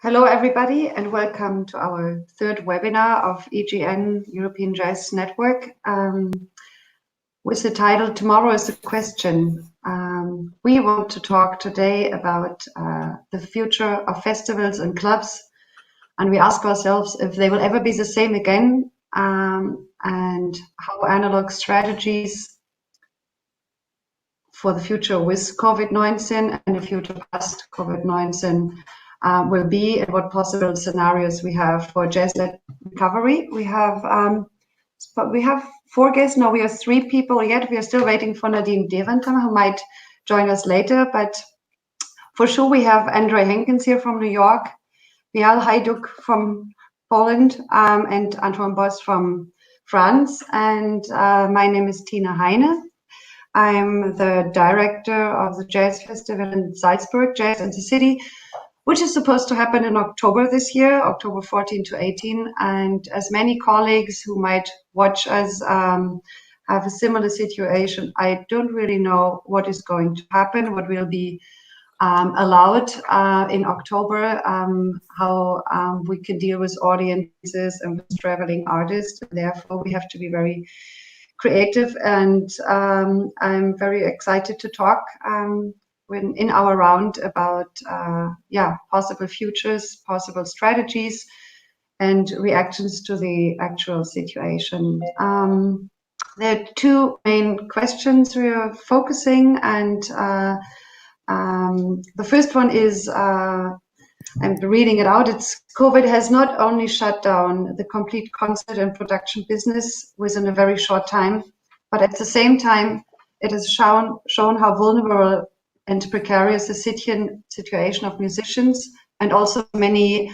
Hello, everybody, and welcome to our third webinar of EJN European Jazz Network with the title Tomorrow is a Question. We want to talk today about the future of festivals and clubs, and we ask ourselves if they will ever be the same again, and how analog strategies for the future with COVID-19 and the future past COVID-19 will be, and what possible scenarios we have for jazz-led recovery. We have four guests now. We have three people yet. We are still waiting for Nadine Deventer, who might join us later. But for sure, we have Andrey Henkin here from New York, Michal Hajduk from Poland, and Antoine from France. And my name is Tina Heine. I'm the director of the Jazz Festival in Salzburg, Jazz in the City, which is supposed to happen in October this year, October 14 to 18. And as many colleagues who might watch us have a similar situation, I don't really know what is going to happen, what will be allowed in October, how we can deal with audiences and with traveling artists. Therefore, we have to be very creative, and I'm very excited to talk in our round about possible futures, possible strategies, and reactions to the actual situation. There are two main questions we are focusing, and the first one is, I'm reading it out, it's COVID has not only shut down the complete concert and production business within a very short time, but at the same time, it has shown how vulnerable and precarious the situation of musicians and also many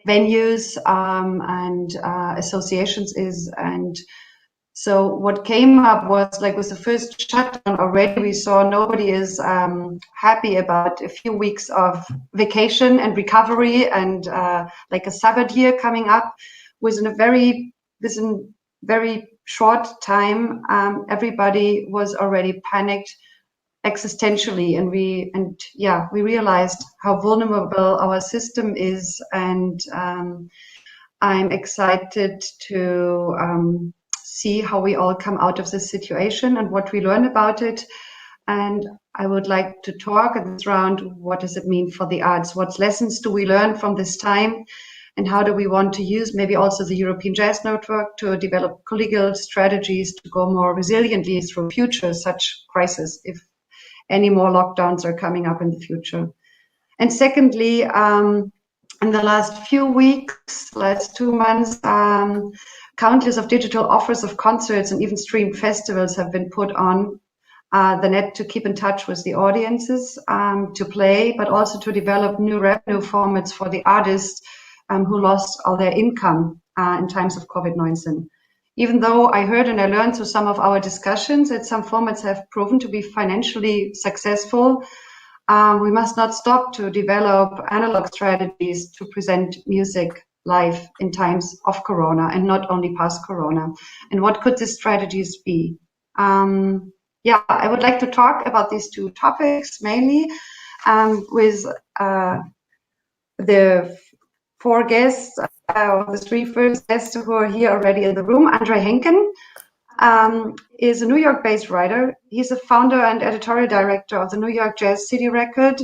venues and associations is. And so what came up was, like, with the first shutdown already, we saw nobody is happy about a few weeks of vacation and recovery and like a Sabbath year coming up. Within a very short time, everybody was already panicked existentially, and we realized how vulnerable our system is, and I'm excited to see how we all come out of this situation and what we learn about it. And I would like to talk in this round, what does it mean for the arts? What lessons do we learn from this time? And how do we want to use maybe also the European Jazz Network to develop collegial strategies to go more resiliently through future such crises, if any more lockdowns are coming up in the future. And secondly, in the last few weeks, last 2 months, countless of digital offers of concerts and even streamed festivals have been put on the net to keep in touch with the audiences, to play, but also to develop new revenue formats for the artists who lost all their income in times of COVID-19. Even though I heard and I learned through some of our discussions that some formats have proven to be financially successful, we must not stop to develop analog strategies to present music live in times of Corona and not only past Corona. And what could these strategies be? I would like to talk about these two topics mainly with the four guests, the three first guests who are here already in the room. Andrey Henkin is a New York-based writer. He's the founder and editorial director of the New York Jazz City Record,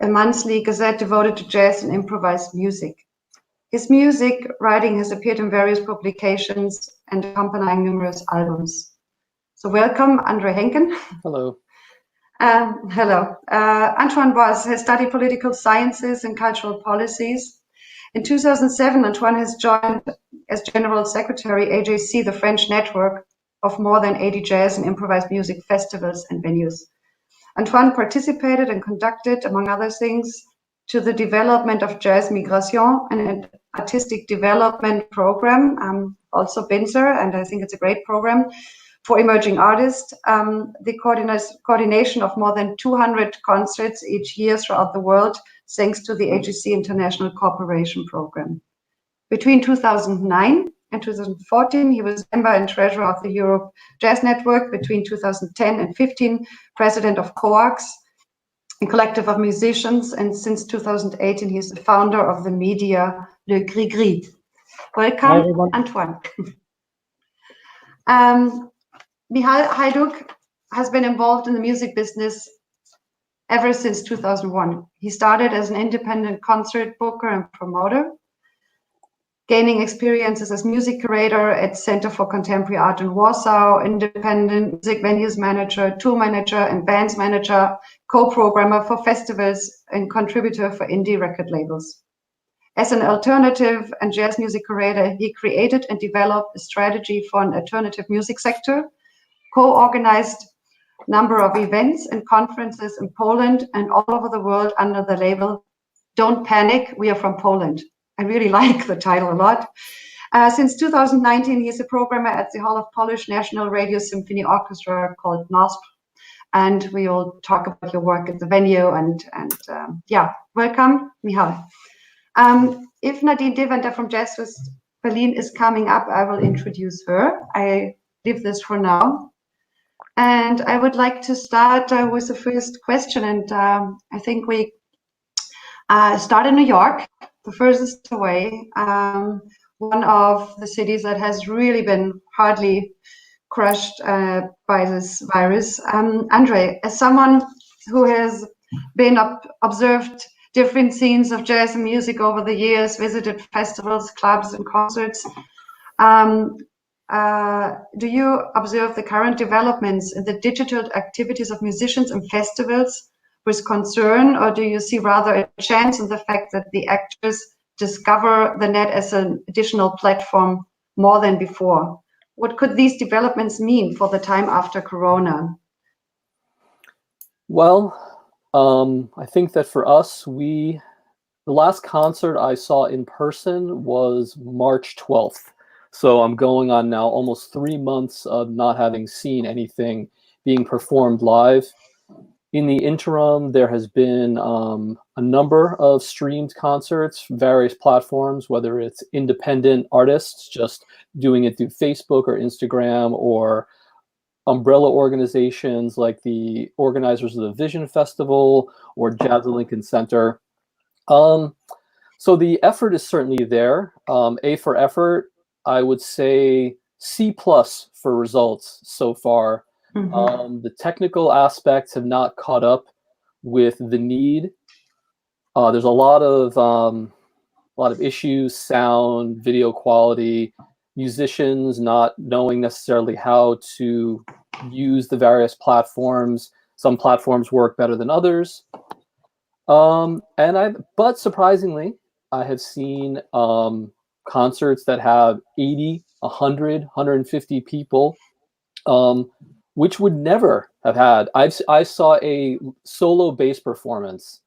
a monthly gazette devoted to jazz and improvised music. His music writing has appeared in various publications and accompanying numerous albums. So welcome, Andrey Henkin. Hello. Hello. Antoine has studied political sciences and cultural policies. In 2007, Antoine has joined as General Secretary AJC, the French network of more than 80 jazz and improvised music festivals and venues. Antoine participated and conducted, among other things, to the development of Jazz Migration, an artistic development program, also Binzer, and I think it's a great program for emerging artists, the coordination of more than 200 concerts each year throughout the world, thanks to the AJC International Cooperation Program. Between 2009 and 2014, he was member and treasurer of the Europe Jazz Network. Between 2010 and 15, president of COAX, a collective of musicians, and since 2018, he's the founder of the media Le Gris Gris. Welcome, Hi, everyone. Antoine. Michal Hajduk has been involved in the music business ever since 2001. He started as an independent concert booker and promoter, gaining experiences as music curator at Center for Contemporary Art in Warsaw, independent music venues manager, tour manager, and bands manager, co-programmer for festivals, and contributor for indie record labels. As an alternative and jazz music curator, he created and developed a strategy for an alternative music sector, co-organized a number of events and conferences in Poland and all over the world under the label Don't Panic, We Are From Poland. I really like the title a lot. Since 2019, he's a programmer at the Hall of Polish National Radio Symphony Orchestra called NOSPR. And we will talk about your work at the venue and yeah, welcome, Michal. If Nadine Deventer from Jazzfest Berlin is coming up, I will introduce her. I leave this for now. And I would like to start with the first question. And I think we start in New York, the furthest away, one of the cities that has really been hardly crushed by this virus. Andrey, as someone who has been observed different scenes of jazz and music over the years, visited festivals, clubs, and concerts, do you observe the current developments in the digital activities of musicians and festivals with concern, or do you see rather a chance in the fact that the actors discover the net as an additional platform more than before? What could these developments mean for the time after Corona? Well, I think that for us, the last concert I saw in person was March 12th. So I'm going on now almost 3 months of not having seen anything being performed live. In the interim, there has been a number of streamed concerts, various platforms, whether it's independent artists just doing it through Facebook or Instagram, or umbrella organizations like the organizers of the Vision Festival or Jazz at Lincoln Center. So the effort is certainly there. A for effort, I would say C+ for results so far. Mm-hmm. The technical aspects have not caught up with the need. There's a lot of issues, sound, video quality, musicians not knowing necessarily how to use the various platforms. Some platforms work better than others. But surprisingly, I have seen concerts that have 80, 100, 150 people, which would never have had. I saw a solo bass performance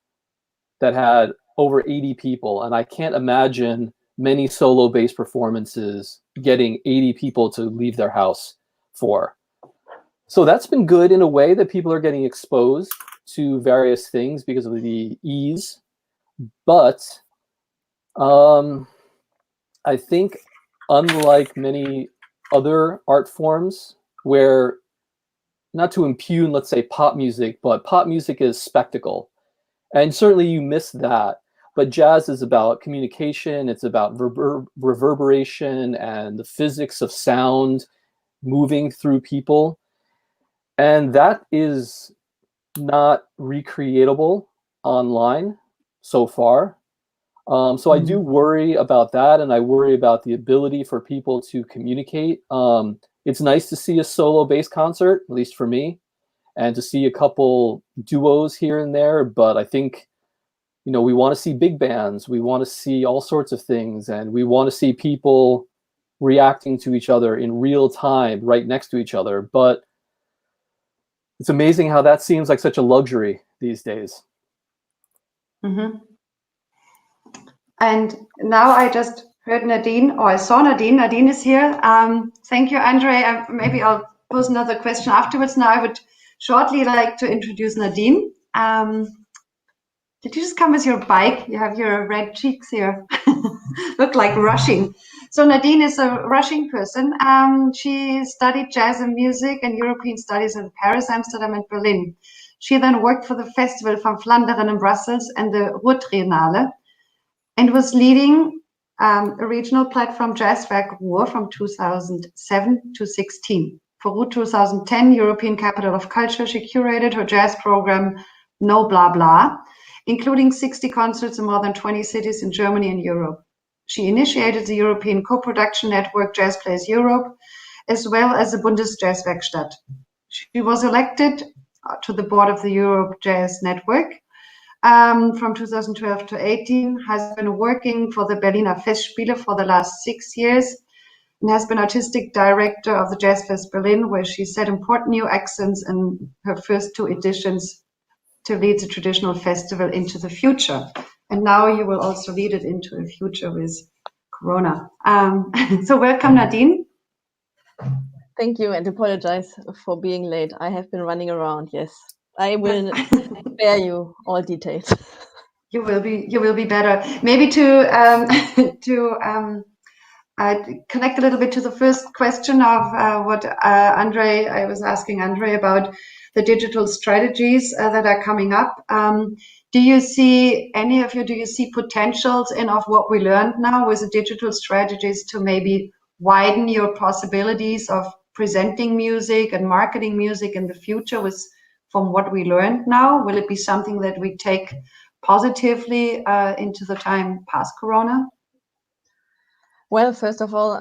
that had over 80 people, and I can't imagine many solo bass performances getting 80 people to leave their house for. So that's been good in a way that people are getting exposed to various things because of the ease. But I think unlike many other art forms where, not to impugn, let's say, pop music, but pop music is spectacle. And certainly you miss that. But jazz is about communication. It's about reverberation and the physics of sound moving through people. And that is not recreatable online so far. So I do worry about that, and I worry about the ability for people to communicate. It's nice to see a solo bass concert, at least for me, and to see a couple duos here and there, but I think, we want to see big bands, we want to see all sorts of things, and we want to see people reacting to each other in real time, right next to each other. But it's amazing how that seems like such a luxury these days. Mm-hmm. And now I just heard Nadine, or I saw Nadine. Nadine is here. Thank you, Andrey. Maybe I'll pose another question afterwards. Now I would shortly like to introduce Nadine. Did you just come with your bike? You have your red cheeks here. Look like rushing. So Nadine is a Russian person. She studied jazz and music and European studies in Paris, Amsterdam, and Berlin. She then worked for the Festival van Vlaanderen in Brussels and the Ruhr and was leading a regional platform Jazzwerk Ruhr from 2007 to 16. For Ruhr 2010, European Capital of Culture, she curated her jazz program No Blah Blah, including 60 concerts in more than 20 cities in Germany and Europe. She initiated the European co-production network Jazz Plays Europe, as well as the Bundesjazzwerkstatt. She was elected to the board of the Europe Jazz Network from 2012 to 18, has been working for the Berliner Festspiele for the last 6 years, and has been artistic director of the Jazzfest Berlin, where she set important new accents in her first 2 editions to lead the traditional festival into the future. And now you will also lead it into the future with Corona. So welcome, Nadine. Thank you, and apologize for being late. I have been running around, yes. I will spare you all details. You will be better. Maybe to connect a little bit to the first question of what Andrey, I was asking Andrey about the digital strategies that are coming up. Do you see potentials in of what we learned now with the digital strategies to maybe widen your possibilities of presenting music and marketing music in the future from what we learned now? Will it be something that we take positively into the time past Corona? Well, first of all,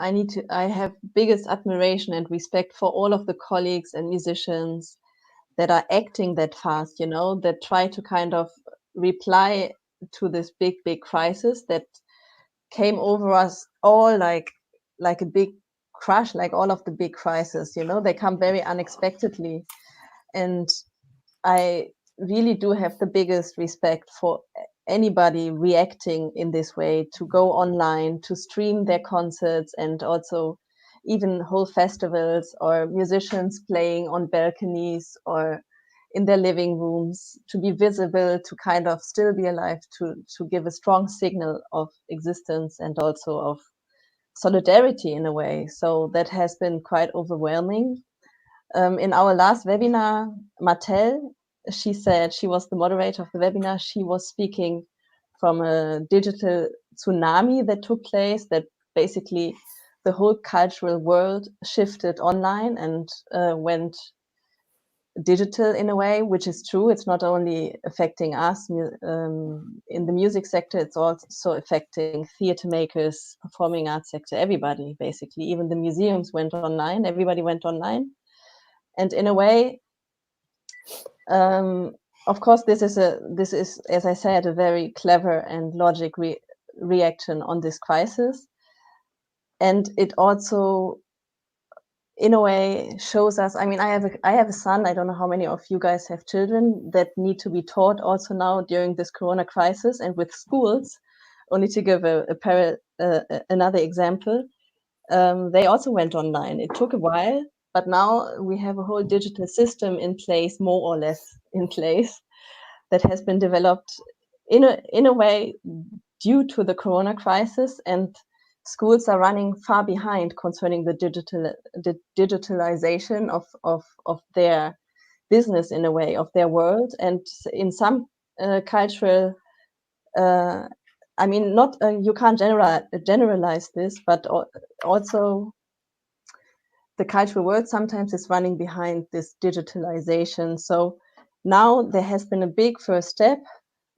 I have biggest admiration and respect for all of the colleagues and musicians that are acting that fast, that try to kind of reply to this big crisis that came over us all like a big crash, like all of the big crises, they come very unexpectedly. And I really do have the biggest respect for anybody reacting in this way, to go online, to stream their concerts, and also even whole festivals, or musicians playing on balconies or in their living rooms, to be visible, to kind of still be alive, to give a strong signal of existence and also of solidarity in a way. So that has been quite overwhelming. In our last webinar, Michal, she said, she was the moderator of the webinar, she was speaking from a digital tsunami that took place, that basically the whole cultural world shifted online and went digital in a way, which is true. It's not only affecting us in the music sector, it's also affecting theater makers, performing arts sector, everybody, basically. Even the museums went online, everybody went online. And in a way, of course, this is, as I said, a very clever and logic reaction on this crisis. And it also, in a way, shows us, I mean, I have a son, I don't know how many of you guys have children that need to be taught also now during this Corona crisis, and with schools, only to give another example, they also went online. It took a while, but now we have a whole digital system in place, more or less in place, that has been developed in a way due to the Corona crisis, and schools are running far behind concerning the digitalization of their business, in a way, of their world. And in some cultural, I mean, not you can't generalize this, but also the cultural world sometimes is running behind this digitalization. So now there has been a big first step,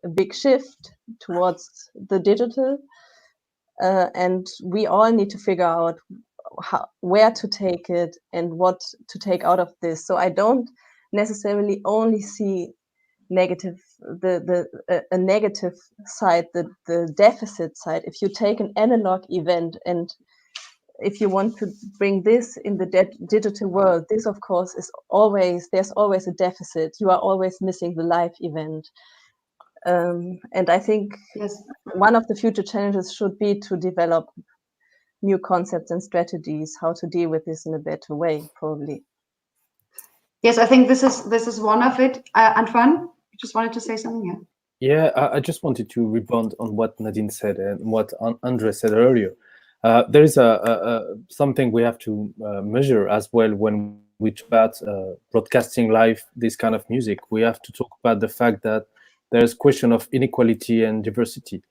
a big shift towards the digital, and we all need to figure out where to take it and what to take out of this. So I don't necessarily only see a negative side, the deficit side. If you take an analog event and if you want to bring this in the digital world, this of course there's always a deficit. You are always missing the live event. And I think one of the future challenges should be to develop new concepts and strategies, how to deal with this in a better way, probably. Yes, I think this is one of it. Antoine, you just wanted to say something here? Yeah, I just wanted to rebound on what Nadine said and what Andrey said earlier. There is something we have to measure as well when which about broadcasting live this kind of music, we have to talk about the fact that there's question of inequality and diversity.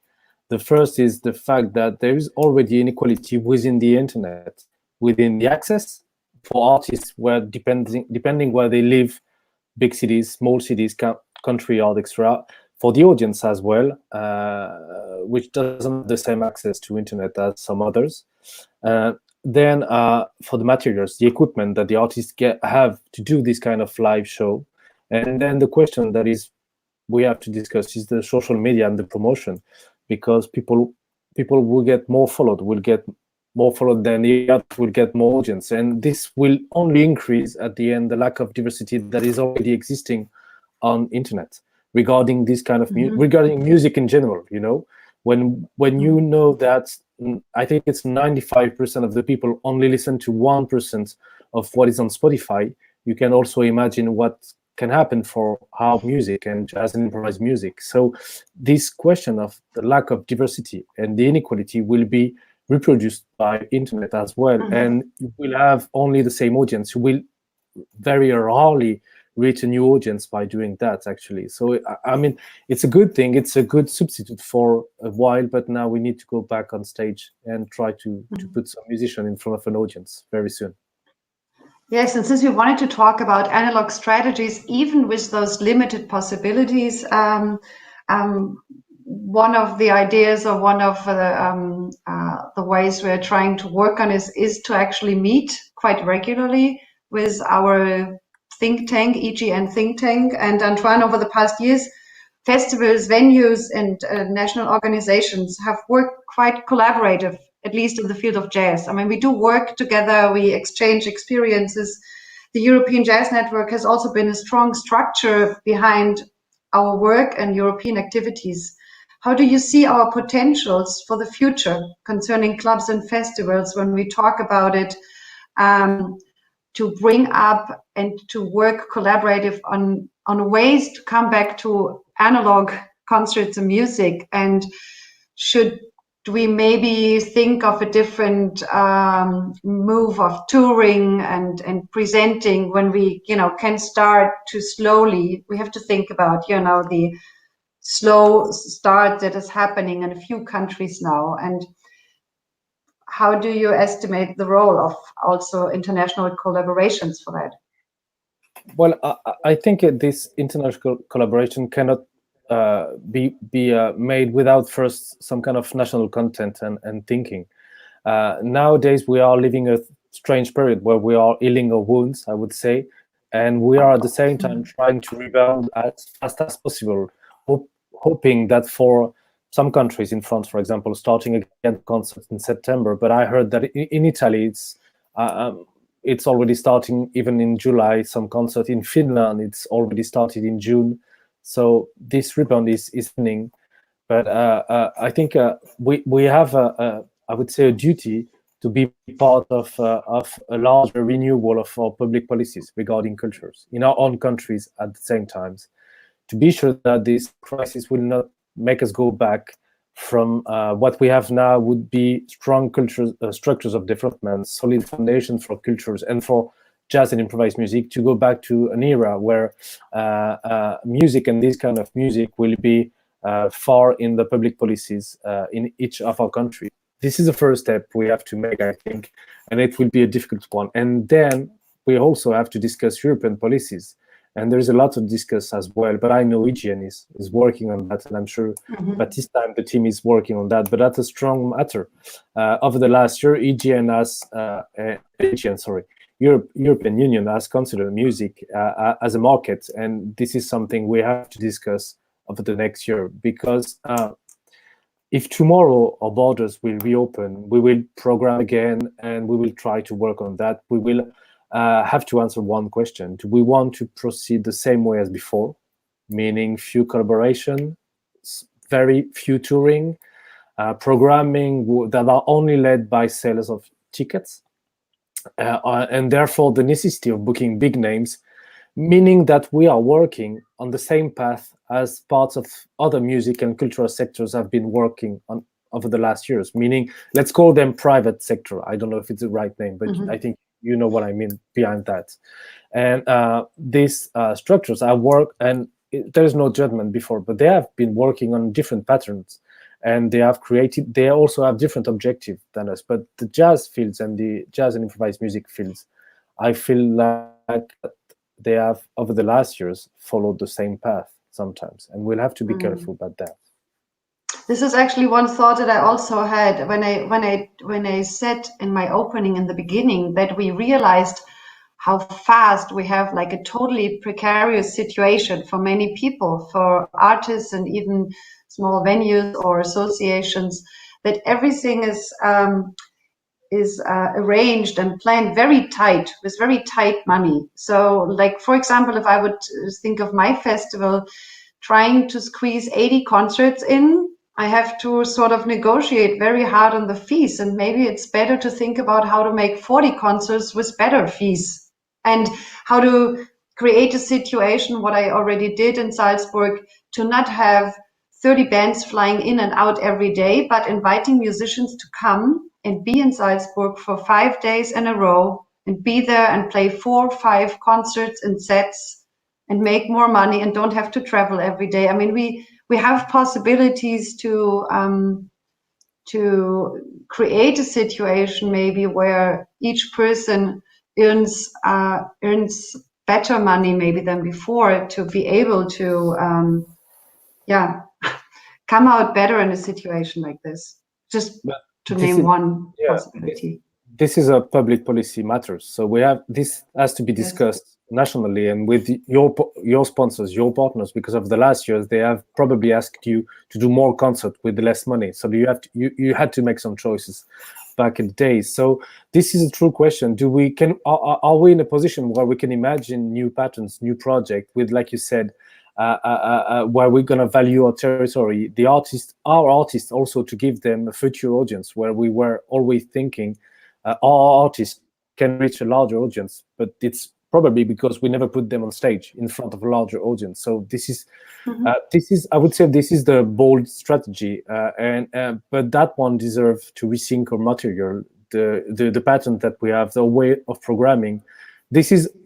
The first is the fact that there is already inequality within the internet, within the access for artists, where depending where they live, big cities, small cities, country, or extra, for the audience as well, which doesn't have the same access to internet as some others. Then for the materials, the equipment that the artists have to do this kind of live show. And then the question that is we have to discuss is the social media and the promotion, because people will get more followed, than the other will get more audience, and this will only increase at the end the lack of diversity that is already existing on internet regarding this kind of regarding music in general. You know, when you know that I think it's 95% of the people only listen to 1% of what is on Spotify, you can also imagine what can happen for our music and jazz and improvised music. So this question of the lack of diversity and the inequality will be reproduced by internet as well, and you will have only the same audience. You will very rarely reach a new audience by doing that, actually. So I mean, it's a good thing, it's a good substitute for a while, but now we need to go back on stage and try to put some musician in front of an audience very soon. Yes, and since we wanted to talk about analog strategies, even with those limited possibilities, one of the ideas or one of the ways we're trying to work on is to actually meet quite regularly with our think tank, EJN think tank. And Antoine, over the past years, festivals, venues, and national organizations have worked quite collaborative, at least in the field of jazz. I mean, we do work together, we exchange experiences. The European Jazz Network has also been a strong structure behind our work and European activities. How do you see our potentials for the future concerning clubs and festivals when we talk about it, to bring up and to work collaborative on ways to come back to analog concerts and music? And do we maybe think of a different move of touring and presenting when we, can start to slowly? We have to think about, the slow start that is happening in a few countries now. And how do you estimate the role of also international collaborations for that? Well, I think this international collaboration cannot be made without first some kind of national content and thinking. Nowadays, we are living a strange period where we are healing our wounds, I would say, and we are at the same time trying to rebound as fast as possible, hoping that for some countries, in France, for example, starting again concerts in September. But I heard that in Italy, it's already starting even in July. Some concert in Finland, it's already started in June. So this rebound is happening. But I think we have, I would say, a duty to be part of a larger renewal of our public policies regarding cultures in our own countries at the same time, to be sure that this crisis will not make us go back from what we have now would be strong structures of development, solid foundations for cultures and for jazz and improvised music, to go back to an era where music and this kind of music will be far in the public policies in each of our countries. This is the first step we have to make, I think, and it will be a difficult one. And then we also have to discuss European policies. And there's a lot to discuss as well, but I know EJN is working on that, and I'm sure Baptiste and the team is working on that. But that's a strong matter. Over the last year, European Union has considered music as a market, and this is something we have to discuss over the next year, because if tomorrow our borders will reopen, we will program again, and we will try to work on that. We will have to answer one question: do we want to proceed the same way as before, meaning few collaboration, very few touring, programming that are only led by sales of tickets, and therefore the necessity of booking big names, meaning that we are working on the same path as parts of other music and cultural sectors have been working on over the last years, meaning let's call them private sector. I don't know if it's the right name, but I think you know what I mean behind that. And these structures are work, and there is no judgment before, but they have been working on different patterns, and they also have different objectives than us. But the jazz fields and the jazz and improvised music fields, I feel like they have, over the last years, followed the same path sometimes, and we'll have to be careful about that. This is actually one thought that I also had when I said in my opening in the beginning that we realized how fast we have like a totally precarious situation for many people, for artists and even small venues or associations, that everything is arranged and planned very tight, with very tight money. So like, for example, if I would think of my festival, trying to squeeze 80 concerts in, I have to sort of negotiate very hard on the fees. And maybe it's better to think about how to make 40 concerts with better fees, and how to create a situation, what I already did in Salzburg, to not have 30 bands flying in and out every day, but inviting musicians to come and be in Salzburg for 5 days in a row and be there and play 4 or 5 concerts and sets and make more money and don't have to travel every day. I mean, we have possibilities to create a situation maybe where each person earns better money maybe than before, to be able to come out better in a situation like this. Just to name one possibility. This is a public policy matter, so this has to be discussed nationally and with your sponsors, your partners, because of the last years they have probably asked you to do more concerts with less money. So you had to make some choices back in the days. So this is a true question. Are we in a position where we can imagine new patterns, new project with, like you said, where we're going to value our territory, our artists also, to give them a future audience, where we were always thinking our artists can reach a larger audience, but it's probably because we never put them on stage in front of a larger audience. So this is, I would say, this is the bold strategy, but that one deserves to rethink our material, the pattern that we have, the way of programming.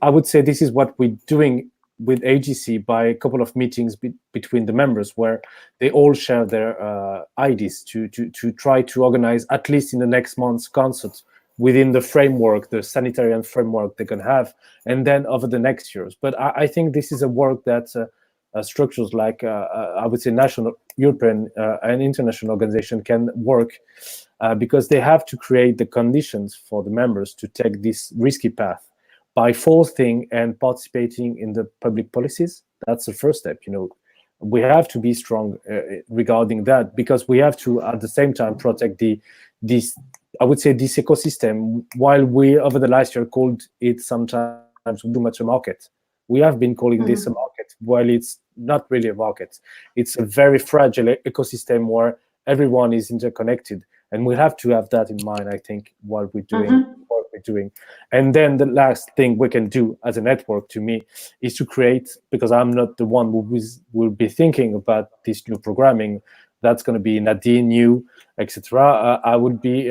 I would say this is what we're doing with AGC by a couple of meetings between the members, where they all share their ideas to try to organize, at least in the next month's concerts, within the framework, the sanitarian framework they can have, and then over the next years. But I think this is a work that structures like, I would say, national, European, and international organization can work, because they have to create the conditions for the members to take this risky path by forcing and participating in the public policies. That's the first step. We have to be strong regarding that, because we have to, at the same time, protect this ecosystem, while we, over the last year, called it sometimes too much a market. We have been calling this a market, while it's not really a market. It's a very fragile ecosystem where everyone is interconnected, and we have to have that in mind, I think, while we're doing what we're doing. And then the last thing we can do as a network, to me, is to create, because I'm not the one who will be thinking about this new programming. That's going to be Nadine, you, etc. I would be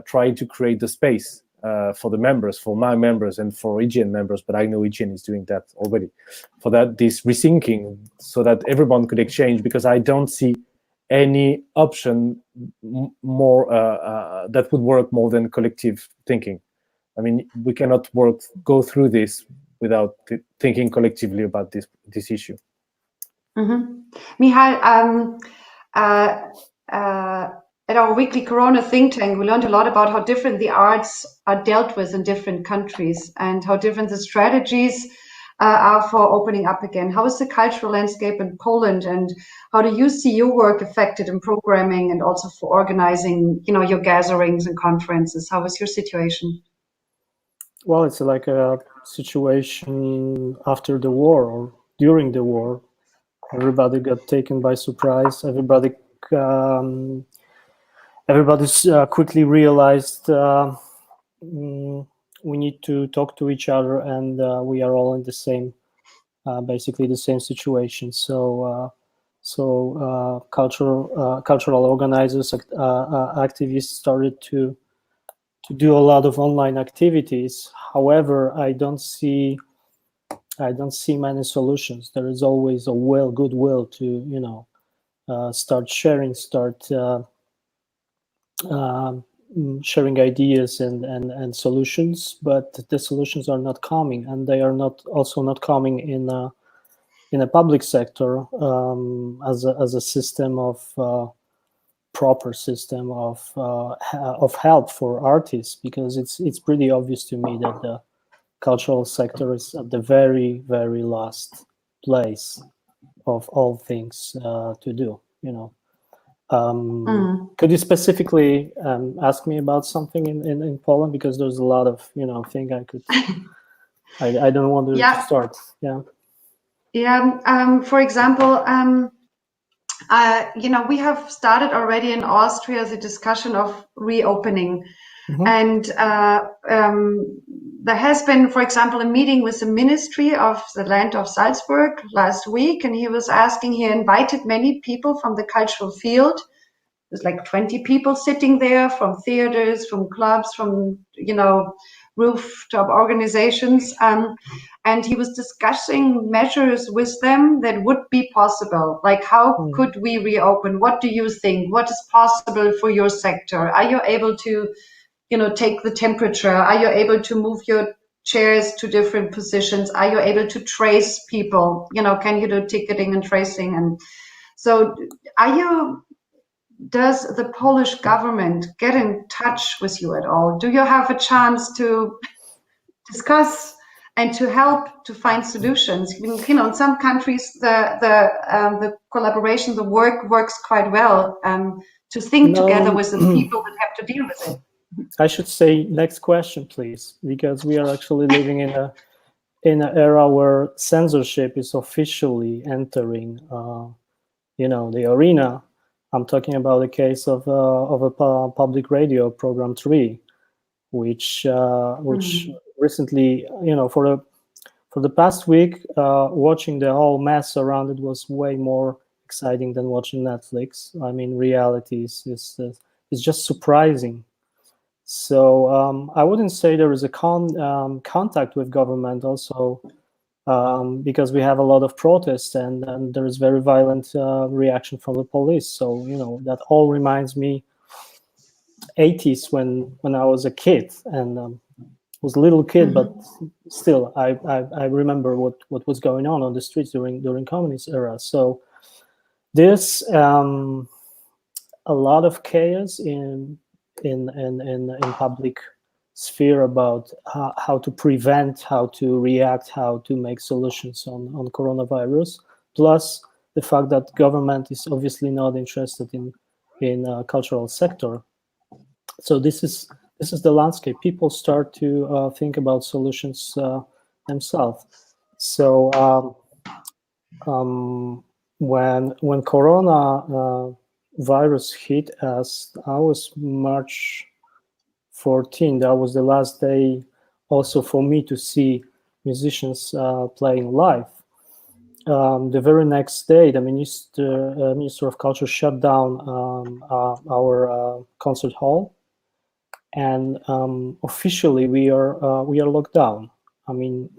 trying to create the space for the members, for my members, and for EJN members. But I know EJN is doing that already. For that, this rethinking, so that everyone could exchange, because I don't see any option more that would work more than collective thinking. I mean, we cannot go through this without thinking collectively about this issue. Michal, at our weekly Corona think tank, we learned a lot about how different the arts are dealt with in different countries, and how different the strategies are for opening up again. How is the cultural landscape in Poland, and how do you see your work affected in programming and also for organizing, your gatherings and conferences? How is your situation? Well, it's like a situation after the war or during the war. Everybody got taken by surprise. Everybody's quickly realized we need to talk to each other, and we are all in the same, basically the same situation. So cultural organizers, activists started to do a lot of online activities. However, I don't see many solutions. There is always a goodwill to start sharing, sharing ideas and solutions, but the solutions are not coming, and they are not coming in a public sector as a system of proper system of help for artists, because it's pretty obvious to me that the cultural sector is at the very, very last place of all things to do. Could you specifically ask me about something in Poland, because there's a lot of thing I could. I don't want to start. For example, we have started already in Austria the discussion of reopening. And there has been, for example, a meeting with the Ministry of the Land of Salzburg last week, and he invited many people from the cultural field. There's like 20 people sitting there from theaters, from clubs, from, rooftop organizations. And he was discussing measures with them that would be possible. Like, how could we reopen? What do you think? What is possible for your sector? Are you able to, take the temperature? Are you able to move your chairs to different positions? Are you able to trace people? Can you do ticketing and tracing? And so does the Polish government get in touch with you at all? Do you have a chance to discuss and to help to find solutions? In some countries, the collaboration, the work works quite well to think together with the people that have to deal with it. I should say next question, please, because we are actually living in an era where censorship is officially entering, the arena. I'm talking about the case of a public radio program 3, which recently, for the past week, watching the whole mess around it was way more exciting than watching Netflix. I mean, reality is just surprising. So I wouldn't say there is a contact with government also, because we have a lot of protests and there is very violent reaction from the police. So that all reminds me 80s when I was a kid and was a little kid, but still I remember what was going on the streets during communist era. So there's a lot of chaos in public sphere about how to prevent, how to react, how to make solutions on coronavirus. Plus the fact that government is obviously not interested in cultural sector. So this is the landscape. People start to think about solutions themselves. So when corona virus hit us, I was March 14. That was the last day also for me to see musicians playing live. The very next day, the Minister of Culture shut down our concert hall, and officially we are locked down. I mean,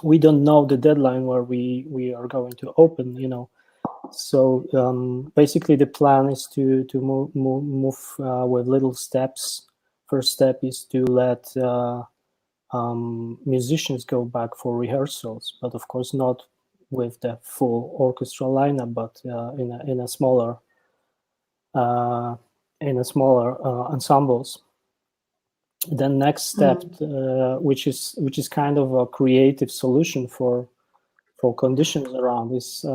we don't know the deadline where we are going to open. So basically, the plan is to move with little steps. First step is to let musicians go back for rehearsals, but of course not with the full orchestral lineup, but in a smaller ensembles. The next step, which is kind of a creative solution for conditions around, is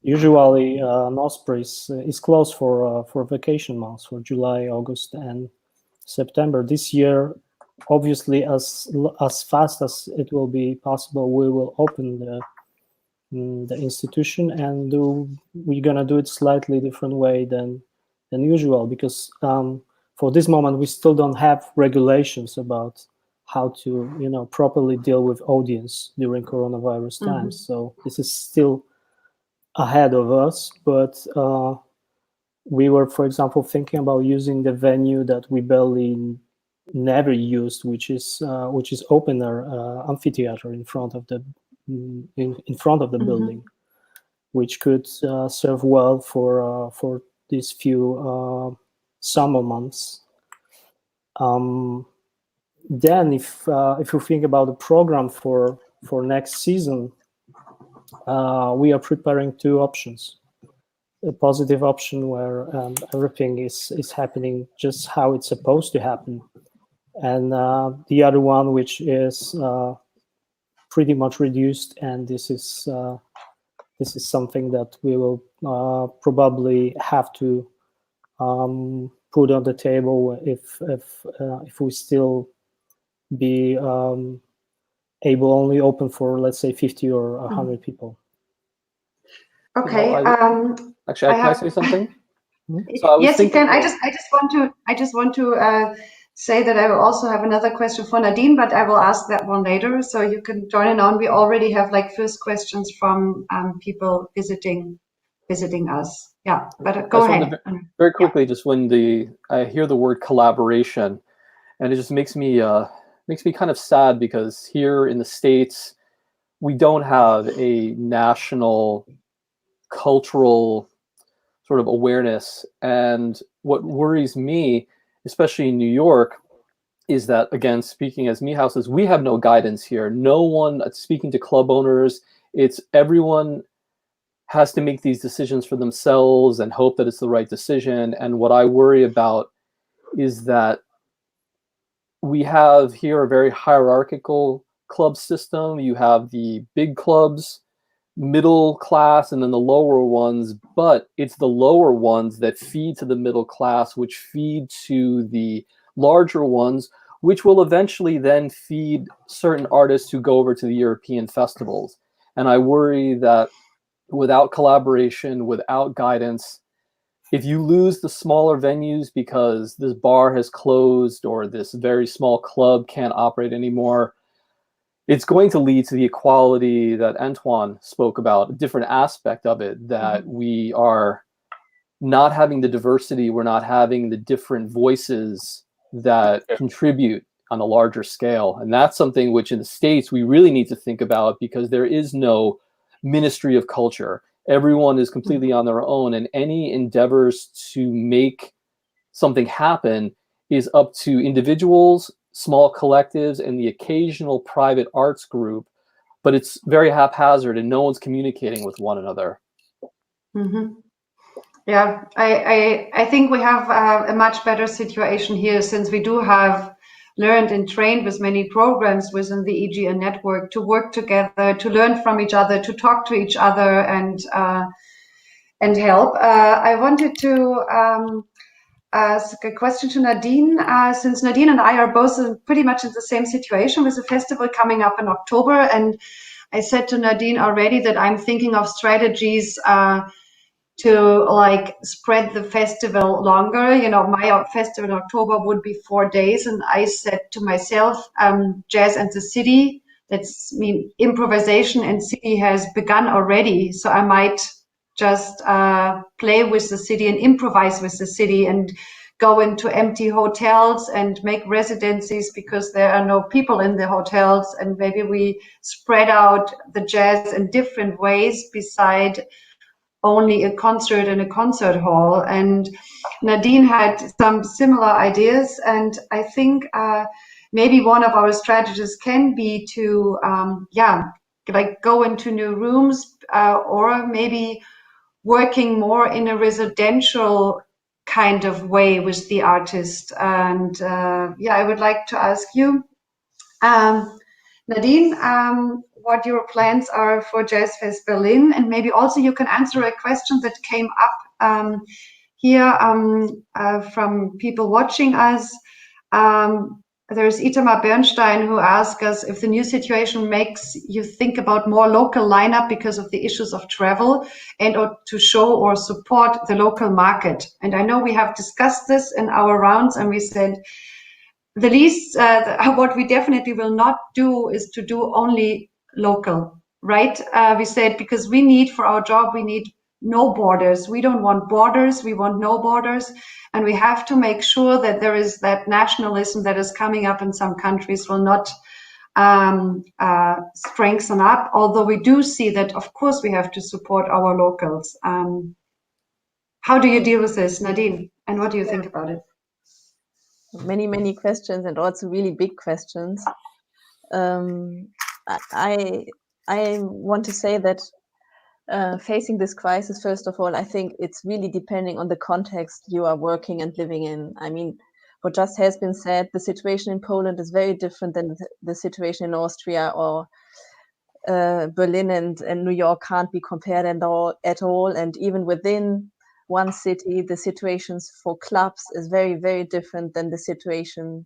usually NOSPR is closed for vacation months, for July, August, and September. This year, obviously, as fast as it will be possible, we will open the institution, and we're gonna do it slightly different way than usual, because for this moment we still don't have regulations about how to properly deal with audience during coronavirus times. So this is still ahead of us, but we were, for example, thinking about using the venue that we barely never used, which is open air amphitheater in front of the building, which could serve well for these few summer months. Then, if you think about the program for next season, we are preparing two options. A positive option where everything is happening just how it's supposed to happen, and the other one which is pretty much reduced, and this is something that we will probably have to put on the table if we still be able only open for, let's say, 50 or 100 people. Okay. Actually, can I say something? So yes, you can. I just want to say that I will also have another question for Nadine, but I will ask that one later, so you can join in on. We already have like first questions from people visiting us. Yeah, but go ahead. Very quickly, just when I hear the word collaboration, and it just makes me kind of sad, because here in the States we don't have a national cultural sort of awareness. And what worries me, especially in New York, is that, again, speaking as Michal says, we have no guidance here. No one, speaking to club owners, it's everyone has to make these decisions for themselves and hope that it's the right decision. And what I worry about is that we have here a very hierarchical club system. You have the big clubs, middle class, and then the lower ones, but it's the lower ones that feed to the middle class, which feed to the larger ones, which will eventually then feed certain artists who go over to the European festivals. And I worry that without collaboration, without guidance, if you lose the smaller venues because this bar has closed or this very small club can't operate anymore, it's going to lead to the equality that Antoine spoke about, a different aspect of it, that we are not having the diversity, we're not having the different voices that contribute on a larger scale. And that's something which in the States we really need to think about, because there is no ministry of culture. Everyone is completely on their own, and any endeavors to make something happen is up to individuals, small collectives, and the occasional private arts group, but it's very haphazard and no one's communicating with one another. Yeah, I think we have a much better situation here, since we do have learned and trained with many programs within the EJN network to work together, to learn from each other, to talk to each other, and help. I wanted to ask a question to Nadine, since Nadine and I are both pretty much in the same situation with the festival coming up in October. And I said to Nadine already that I'm thinking of strategies to like spread the festival longer. You know, my festival in October would be 4 days. And I said to myself, Jazz and the City, improvisation and city has begun already. So I might just play with the city and improvise with the city and go into empty hotels and make residencies because there are no people in the hotels, and maybe we spread out the jazz in different ways beside only a concert in a concert hall. And Nadine had some similar ideas, and I think maybe one of our strategies can be to like go into new rooms, or maybe working more in a residential kind of way with the artist. And I would like to ask you, Nadine, what your plans are for Jazzfest Berlin, and maybe also you can answer a question that came up here from people watching us. There's Itamar Bernstein who asked us if the new situation makes you think about more local lineup because of the issues of travel, and or to show or support the local market. And I know we have discussed this in our rounds, and we said the least, what we definitely will not do is to do only local, right? We said, because we need, for our job, we need no borders. We don't want borders. We want no borders. And we have to make sure that there is that nationalism that is coming up in some countries will not strengthen up. Although we do see that, of course, we have to support our locals. How do you deal with this, Nadine? And what do you think about it? Many questions, and also really big questions. I want to say that facing this crisis, first of all, I think it's really depending on the context you are working and living in. I mean, what just has been said, the situation in Poland is very different than the situation in Austria, or Berlin and New York can't be compared at all. And even within one city, the situations for clubs is very, very different than the situation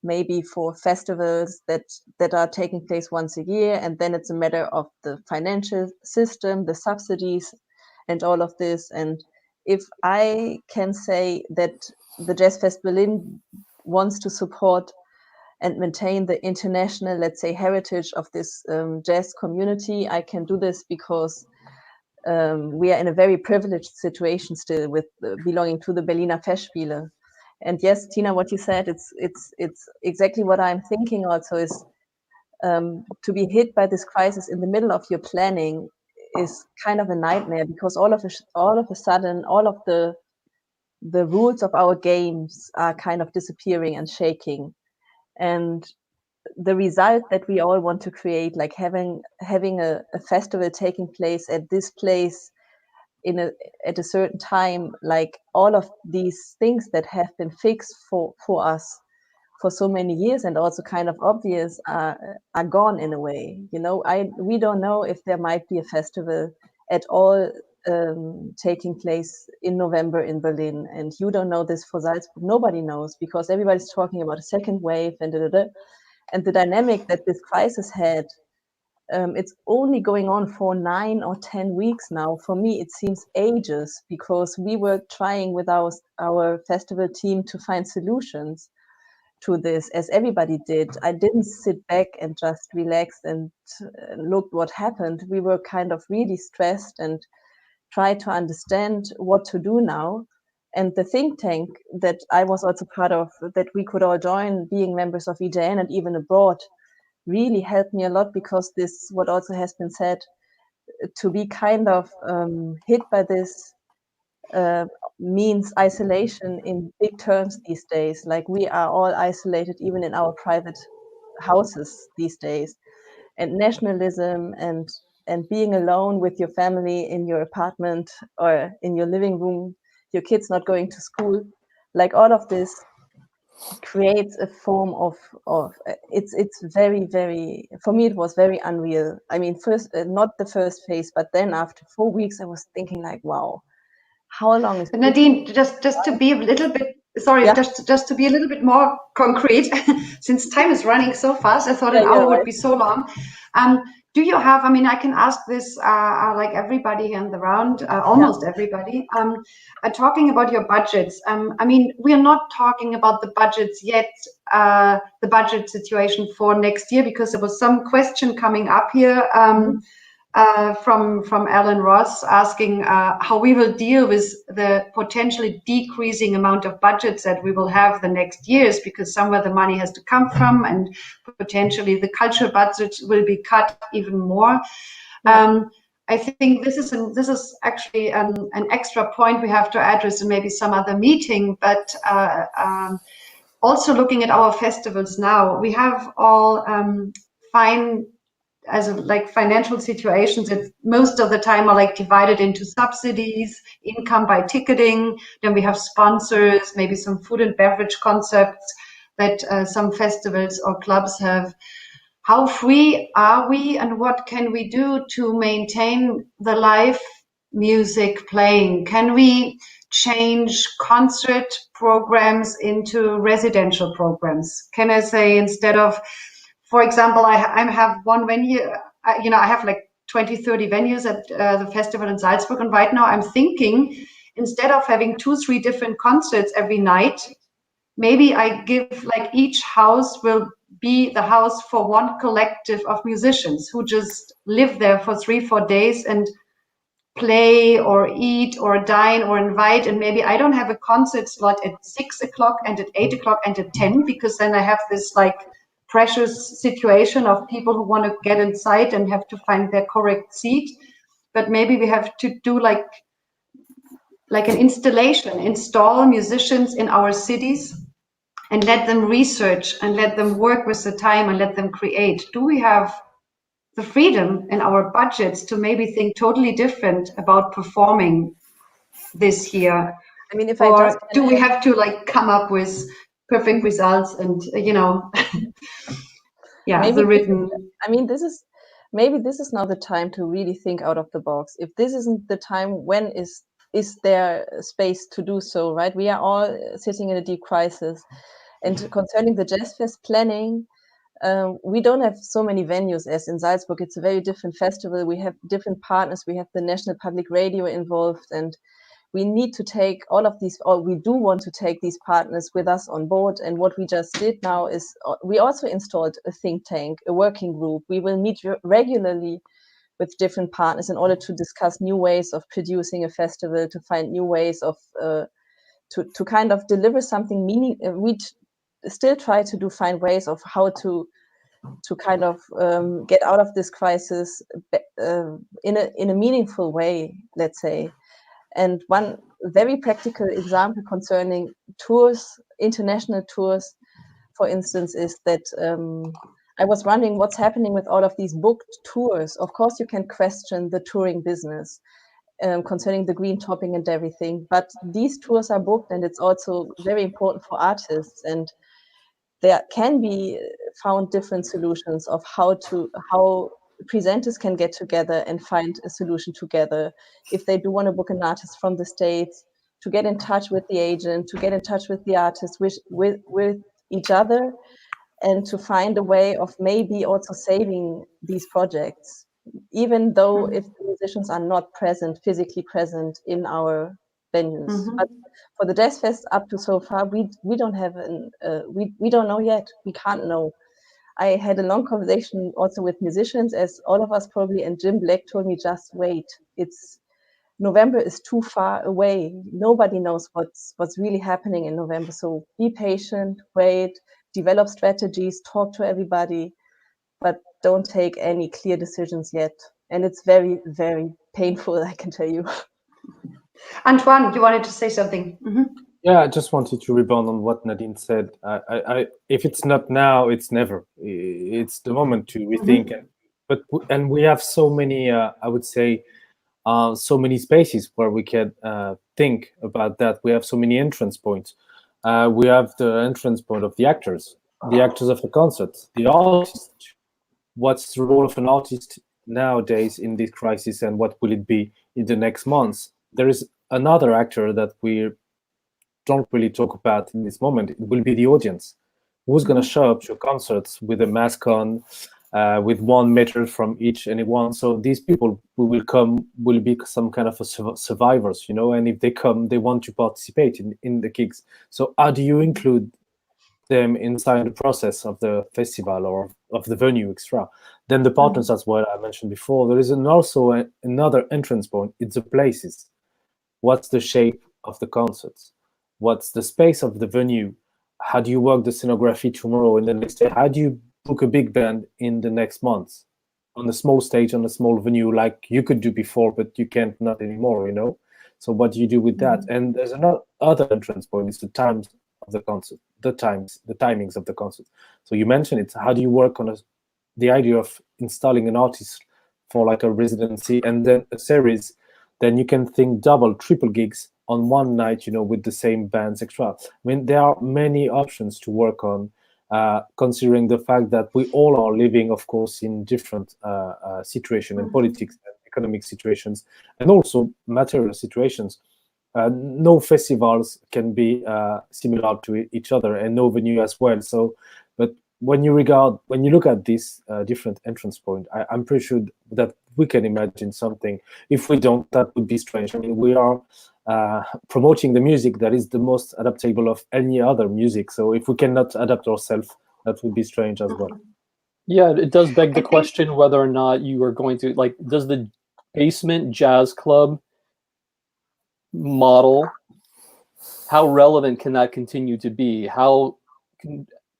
maybe for festivals that are taking place once a year. And then it's a matter of the financial system, the subsidies, and all of this. And if I can say that the Jazzfest Berlin wants to support and maintain the international, let's say, heritage of this jazz community, I can do this because we are in a very privileged situation still with belonging to the Berliner Festspiele. And yes, Tina, what you said, it's exactly what I'm thinking also is to be hit by this crisis in the middle of your planning is kind of a nightmare, because all of a sudden, all of the rules of our games are kind of disappearing and shaking. And the result that we all want to create, like having a festival taking place at this place at a certain time, like all of these things that have been fixed for us for so many years and also kind of obvious are gone in a way. You know, we don't know if there might be a festival at all taking place in November in Berlin, and you don't know this for Salzburg. Nobody knows, because everybody's talking about a second wave and and the dynamic that this crisis had. It's only going on for 9 or 10 weeks now. For me, it seems ages, because we were trying with our festival team to find solutions to this, as everybody did. I didn't sit back and just relax and look what happened. We were kind of really stressed and tried to understand what to do now. And the think tank that I was also part of, that we could all join, being members of EJN and even abroad, really helped me a lot, because this, what also has been said, to be kind of hit by this means isolation in big terms these days. Like, we are all isolated even in our private houses these days, and nationalism and being alone with your family in your apartment or in your living room, your kids not going to school, like all of this creates a form of it's very, very, for me it was very unreal. I mean, first not the first phase, but then after 4 weeks I was thinking like, wow, how long is Nadine, just to be a little bit, sorry, yeah. just to be a little bit more concrete, since time is running so fast, I thought an hour would be so long. Do you have, I mean, I can ask this like everybody here in the round, almost everybody, talking about your budgets. I mean, we are not talking about the budgets yet, the budget situation for next year, because there was some question coming up here from Alan Ross asking how we will deal with the potentially decreasing amount of budgets that we will have the next years, because somewhere the money has to come from, and potentially the cultural budget will be cut even more. I think this is actually an extra point we have to address in maybe some other meeting, but also looking at our festivals now, we have all fine as like financial situations that most of the time are like divided into subsidies, income by ticketing, then we have sponsors, maybe some food and beverage concepts that some festivals or clubs have. How free are we, and what can we do to maintain the live music playing? Can we change concert programs into residential programs? Can I say, instead of, for example, I have one venue, I have like 20, 30 venues at the festival in Salzburg. And right now I'm thinking, instead of having 2-3 different concerts every night, maybe I give, like, each house will be the house for one collective of musicians who just live there for 3-4 days and play or eat or dine or invite, and maybe I don't have a concert slot at 6 o'clock and at 8 o'clock and at 10, because then I have this like precious situation of people who want to get inside and have to find their correct seat. But maybe we have to do like an installation, install musicians in our cities and let them research and let them work with the time and let them create. Do we have the freedom in our budgets to maybe think totally different about performing this year? I mean, if or I just do we have to like come up with perfect results and maybe the written? I mean, maybe this is now the time to really think out of the box. If this isn't the time, when is there space to do so, right? We are all sitting in a deep crisis. And concerning the Jazzfest planning, we don't have so many venues as in Salzburg. It's a very different festival. We have different partners. We have the National Public Radio involved, and we need to take all of these, or we do want to take these partners with us on board. And what we just did now is we also installed a think tank, a working group. We will meet regularly with different partners in order to discuss new ways of producing a festival, to find new ways of to kind of deliver something we still try to find ways of how to kind of get out of this crisis in a meaningful way, let's say. And one very practical example concerning tours, international tours, for instance, is that I was wondering what's happening with all of these booked tours. Of course, you can question the touring business concerning the green topping and everything, but these tours are booked, and it's also very important for artists. And there can be found different solutions of how presenters can get together and find a solution together. If they do want to book an artist from the States, to get in touch with the agent, to get in touch with the artist, with each other, and to find a way of maybe also saving these projects, even though if the musicians are not physically present in our venues. But for the Jazzfest up to so far, we don't have we don't know yet. We can't know. I had a long conversation also with musicians, as all of us probably, and Jim Black told me, just wait. November is too far away. Nobody knows what's really happening in November. So be patient, wait, develop strategies, talk to everybody, but don't take any clear decisions yet. And it's very, very painful, I can tell you. Antoine, you wanted to say something? Mm-hmm. Yeah, I just wanted to rebound on what Nadine said. If it's not now, it's never. It's the moment to rethink. And we have so many, I would say, so many spaces where we can think about that. We have so many entrance points. We have the entrance point of the actors of the concert, the artist. What's the role of an artist nowadays in this crisis, and what will it be in the next months? There is another actor that we don't really talk about in this moment. It will be the audience. Who's going to show up to your concerts with a mask on, with 1 meter from each and one? So these people who will come will be some kind of survivors, and if they come, they want to participate in the gigs. So how do you include them inside the process of the festival or of the venue extra? Then the partners, as what I mentioned before, there is also another entrance point. It's the places. What's the shape of the concerts? What's the space of the venue? How do you work the scenography tomorrow and the next day? How do you book a big band in the next months on a small stage, on a small venue, like you could do before, but you can't not anymore, So what do you do with that? And there's another other entrance point. It's the times of the concert, the timings of the concert. So you mentioned it. How do you work on the idea of installing an artist for like a residency and then a series? Then you can think double, triple gigs on one night, with the same bands extra. I mean, there are many options to work on, considering the fact that we all are living, of course, in different situations and politics and economic situations, and also material situations. No festivals can be similar to each other, and no venue as well. So, but when you look at this different entrance point, I'm pretty sure that we can imagine something. If we don't, that would be strange. I mean, we are promoting the music that is the most adaptable of any other music. So if we cannot adapt ourselves, that would be strange as well. Yeah, it does beg the question whether or not you are going to, does the basement jazz club model, how relevant can that continue to be?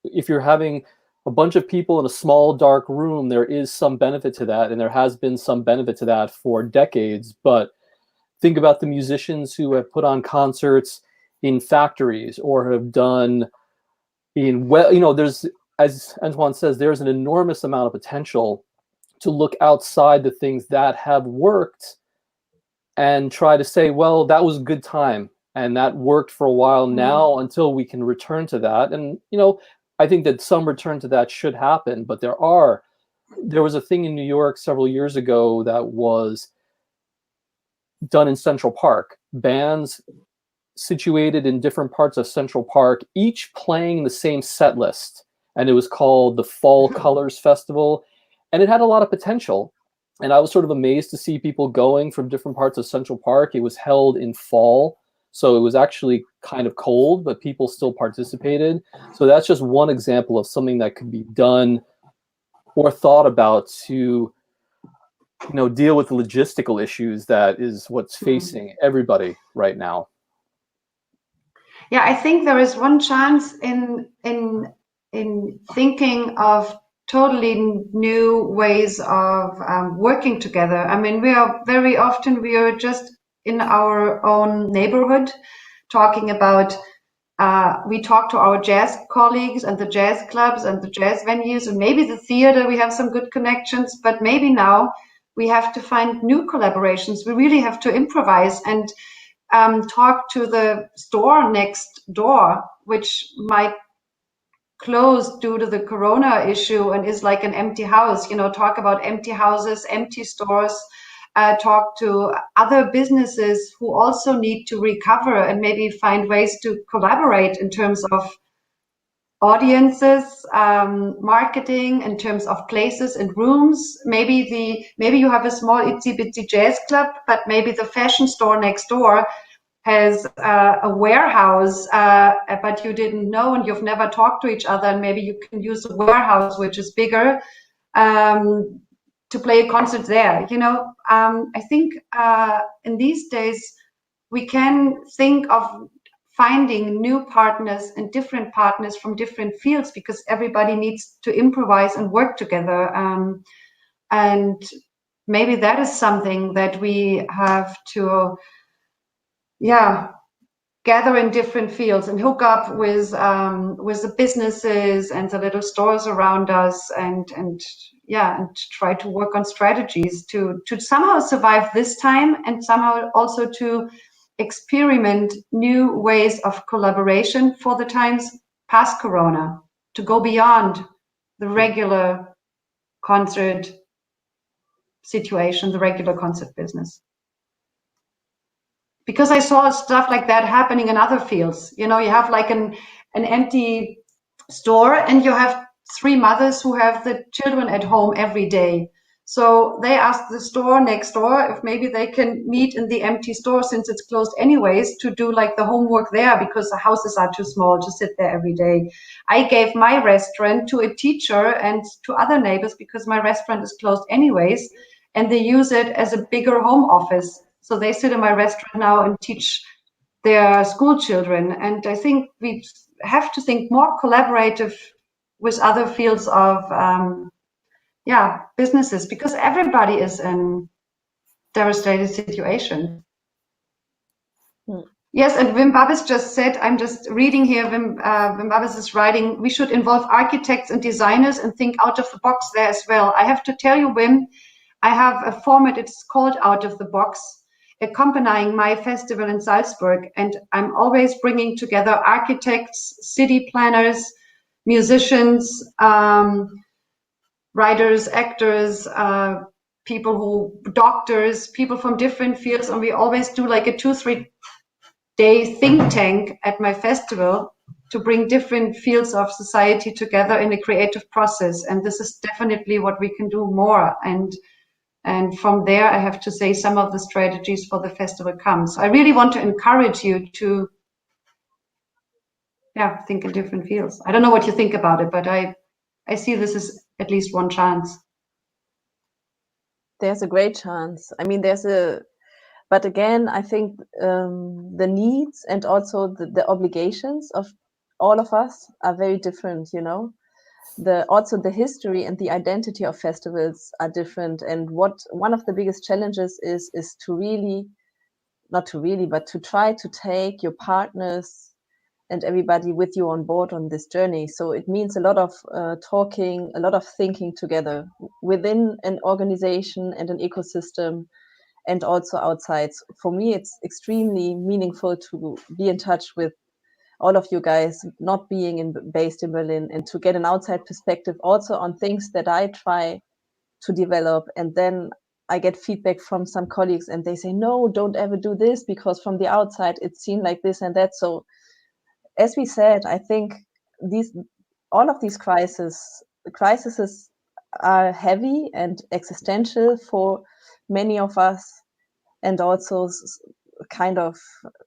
If you're having a bunch of people in a small dark room, there is some benefit to that, and there has been some benefit to that for decades. But think about the musicians who have put on concerts in factories or have done there's, as Antoine says, there's an enormous amount of potential to look outside the things that have worked and try to say, well, that was a good time and that worked for a while now until we can return to that. And, I think that some return to that should happen, but there was a thing in New York several years ago that was done in Central Park. Bands situated in different parts of Central Park, each playing the same set list. And it was called the Fall Colors Festival. And it had a lot of potential. And I was sort of amazed to see people going from different parts of Central Park. It was held in fall, so it was actually kind of cold, but people still participated. So that's just one example of something that could be done or thought about to deal with the logistical issues that is what's facing everybody right now. Yeah, I think there is one chance in thinking of totally new ways of working together. I mean, we are just in our own neighborhood talking about, we talk to our jazz colleagues and the jazz clubs and the jazz venues and maybe the theater, we have some good connections, but maybe now we have to find new collaborations. We really have to improvise and talk to the store next door, which might close due to the corona issue and is like an empty house. Talk about empty houses, empty stores, talk to other businesses who also need to recover and maybe find ways to collaborate in terms of audiences, marketing, in terms of places and rooms. Maybe you have a small itsy bitsy jazz club, but maybe the fashion store next door has a warehouse, but you didn't know and you've never talked to each other, and maybe you can use the warehouse, which is bigger, to play a concert there. I think in these days we can think of finding new partners and different partners from different fields, because everybody needs to improvise and work together. And maybe that is something that we have to, gather in different fields and hook up with the businesses and the little stores around us, and try to work on strategies to somehow survive this time, and somehow also to experiment new ways of collaboration for the times past Corona, to go beyond the regular concert situation, the regular concert business. Because I saw stuff like that happening in other fields. You have like an empty store and you have 3 mothers who have the children at home every day. So they asked the store next door if maybe they can meet in the empty store, since it's closed anyways, to do like the homework there, because the houses are too small to sit there every day. I gave my restaurant to a teacher and to other neighbors because my restaurant is closed anyways, and they use it as a bigger home office. So they sit in my restaurant now and teach their school children. And I think we have to think more collaborative with other fields of businesses, because everybody is in devastated situation. Yes, and Wim Babis just said, I'm just reading here, Wim Babis is writing, we should involve architects and designers and think out of the box there as well. I have to tell you, Wim, I have a format, it's called Out of the Box, accompanying my festival in Salzburg, and I'm always bringing together architects, city planners, musicians, writers, actors, doctors, people from different fields, and we always do like a 2-3 day think tank at my festival to bring different fields of society together in a creative process. And this is definitely what we can do more. And from there, I have to say, some of the strategies for the festival comes. I really want to encourage you to think in different fields. I don't know what you think about it, but I see this as at least one chance. There's a great chance. I mean, but again, I think the needs and also the obligations of all of us are very different, you know. Also the history and the identity of festivals are different. And what one of the biggest challenges is to really, not to really, but to try to take your partners and everybody with you on board on this journey. So it means a lot of talking, a lot of thinking together within an organization and an ecosystem, and also outside. For me, it's extremely meaningful to be in touch with all of you guys, not being based in Berlin, and to get an outside perspective also on things that I try to develop. And then I get feedback from some colleagues and they say, no, don't ever do this, because from the outside it seemed like this and that. So as we said, I think all of these crises are heavy and existential for many of us, and also kind of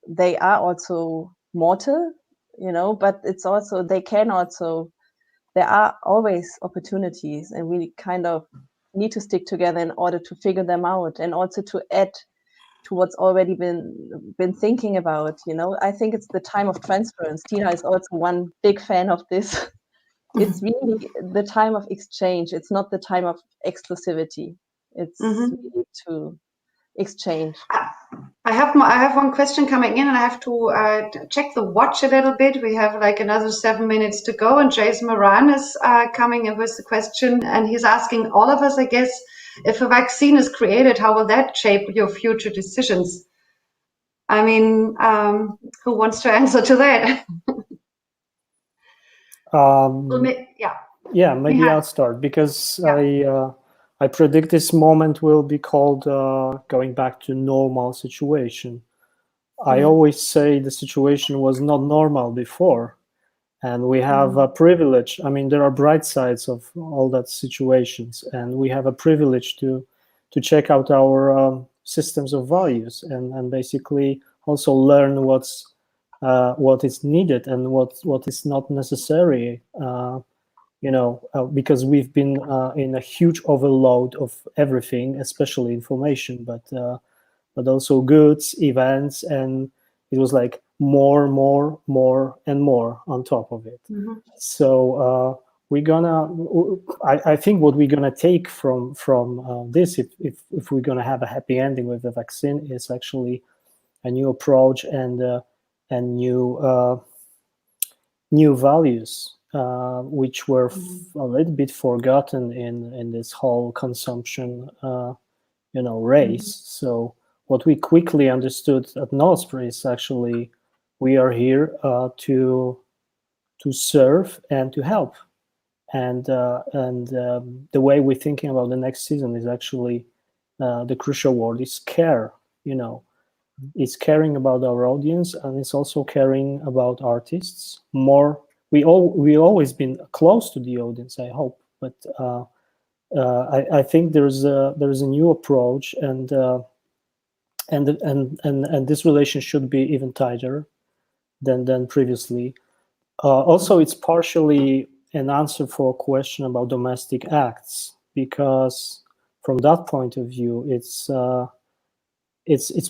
they are also mortal, you know, but it's also there are always opportunities, and we kind of need to stick together in order to figure them out, and also to add to what's already been thinking about, you know. I think it's the time of transference. Tina is also one big fan of this. It's really the time of exchange. It's not the time of exclusivity. It's really to exchange. I have one question coming in, and I have to check the watch a little bit. We have like another 7 minutes to go, and Jason Moran is coming in with the question, and he's asking all of us, I guess, if a vaccine is created, how will that shape your future decisions? I mean, who wants to answer to that? Yeah, maybe I'll start, because I predict this moment will be called going back to normal situation. I always say the situation was not normal before, and we have a privilege. I mean, there are bright sides of all that situations, and we have a privilege to check out our systems of values and basically also learn what is needed and what is not necessary. Because we've been in a huge overload of everything, especially information, but also goods, events, and it was like more and more on top of it. So I think what we're gonna take from this, if we're gonna have a happy ending with the vaccine, is actually a new approach and new values, which were a little bit forgotten in this whole consumption race. So what we quickly understood at NOSPR is actually we are here to serve and to help, and the way we're thinking about the next season is actually the crucial word is care. It's caring about our audience, and it's also caring about artists more. We always been close to the audience, I hope, but I think there's a new approach, and this relation should be even tighter than previously. Also, it's partially an answer for a question about domestic acts, because from that point of view, it's